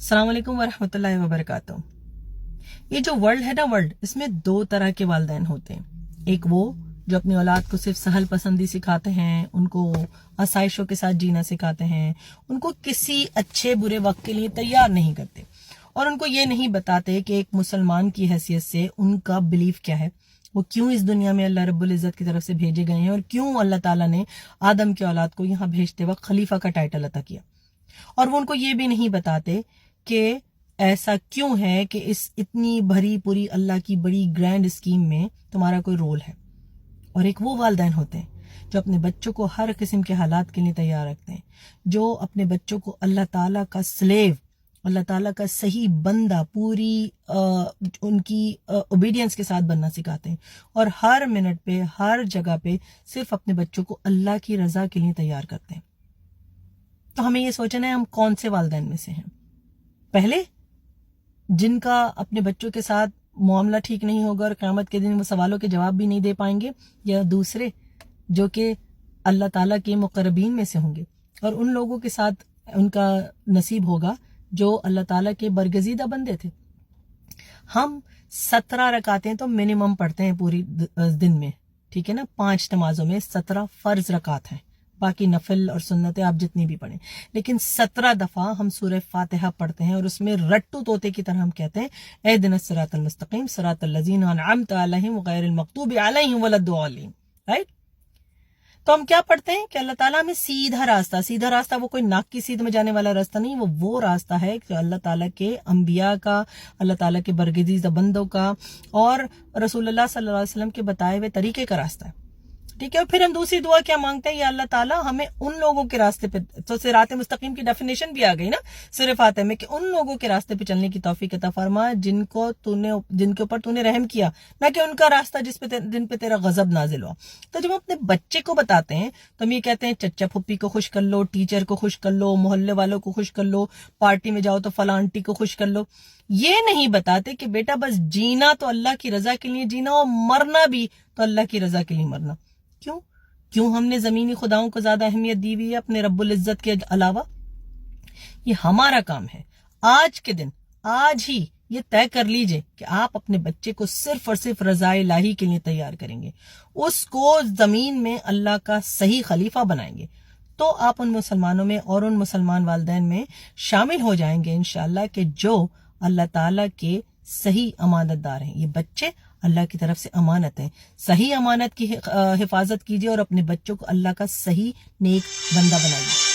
अस्सलाम वालेकुम वरहमतुल्लाहि वबरकातुह। ये जो वर्ल्ड है ना, वर्ल्ड, इसमें दो तरह के वालिदैन होते हैं। एक वो जो अपनी औलाद को सिर्फ सहल पसंदी सिखाते हैं, उनको आसाइशों के साथ जीना सिखाते हैं, उनको किसी अच्छे बुरे वक्त के लिए तैयार नहीं करते और उनको ये नहीं बताते कि एक मुसलमान की हैसियत से उनका बिलीफ क्या है, वो क्यों इस दुनिया में अल्लाह रब्बुल इज़्ज़त की तरफ से भेजे गए हैं और क्यों अल्लाह ताला ने आदम के औलाद को यहाँ भेजते वक्त खलीफा का टाइटल अता किया। और वो उनको ये भी नहीं बताते कि ऐसा क्यों है कि इस इतनी भरी पूरी अल्लाह की बड़ी ग्रैंड स्कीम में तुम्हारा कोई रोल है। और एक वो वालिदैन होते हैं जो अपने बच्चों को हर किस्म के हालात के लिए तैयार रखते हैं, जो अपने बच्चों को अल्लाह ताला का स्लेव, अल्लाह ताला का सही बंदा, पूरी उनकी ओबीडियंस के साथ बनना सिखाते हैं और हर मिनट पे, हर जगह पे सिर्फ अपने बच्चों को अल्लाह की रजा के लिए तैयार करते हैं। तो हमें ये सोचना है हम कौन से वालिदैन में से हैं। पहले जिनका अपने बच्चों के साथ मामला ठीक नहीं होगा और क़यामत के दिन वो सवालों के जवाब भी नहीं दे पाएंगे, या दूसरे जो कि अल्लाह ताला के मुक़र्रबीन में से होंगे और उन लोगों के साथ उनका नसीब होगा जो अल्लाह ताला के बरगजीदा बंदे थे। हम 17 रकातें तो मिनिमम पढ़ते हैं पूरी दिन में, ठीक है ना। 5 नमाजों में 17 फर्ज रकात हैं, बाकी नफिल और सुन्नतें आप जितनी भी पढ़ें, लेकिन 17 दफा हम सूरह फातिहा पढ़ते हैं और उसमें रट्टू तोते की तरह हम कहते हैं इहदिनस सिरातल मुस्तकीम सिरातल लज़ीना अनअमता अलैहिम गैरिल मग़दूबि अलैहिम वलद्दालिन। राइट। तो हम क्या पढ़ते हैं कि अल्लाह ताला हमें सीधा रास्ता, वो कोई नाक की सीध में जाने वाला रास्ता नहीं, वो रास्ता है कि अल्लाह ताला के अंबिया का, अल्लाह ताला के बरगजीदा बंदों का और रसूलुल्लाह सल्लल्लाहु अलैहि वसल्लम के बताए हुए तरीके का रास्ता है। ठीक है। और फिर हम दूसरी दुआ क्या मांगते हैं, या अल्लाह ताला हमें उन लोगों के रास्ते पे, तो सिरात मुस्तकीम की डेफिनेशन भी आ गई ना सिर्फ आते में, कि उन लोगों के रास्ते पे चलने की तौफीक अता फरमा जिनके ऊपर तूने रहम किया, ना कि उनका रास्ता जिन पे तेरा गजब नाजिल हुआ। तो जब हम अपने बच्चे को बताते हैं तो हम ये कहते हैं चच्चा फुप्पी को खुश कर लो, टीचर को खुश कर लो, मोहल्ले वालों को खुश कर लो, पार्टी में जाओ तो फला आंटी को खुश कर लो। ये नहीं बताते कि बेटा बस जीना तो अल्लाह की रजा के लिए जीना और मरना भी तो अल्लाह की रजा के लिए मरना। क्यों हमने जमीनी खुदाओं को ज्यादा अहमियत दी हुई है अपने रब्बुल इज्जत के अलावा। ये हमारा काम है। आज के दिन, आज ही ये तय कर लीजिए कि आप अपने बच्चे को सिर्फ और सिर्फ रज़ाए इलाही के लिए तैयार करेंगे, उसको जमीन में अल्लाह का सही खलीफा बनाएंगे, तो आप उन मुसलमानों में और उन मुसलमान वालिदैन में शामिल हो जाएंगे इंशाअल्लाह, कि जो अल्लाह ताला के सही अमानतदार हैं। ये बच्चे अल्लाह की तरफ से अमानत है। सही अमानत की हिफाजत कीजिए और अपने बच्चों को अल्लाह का सही नेक बंदा बनाइए।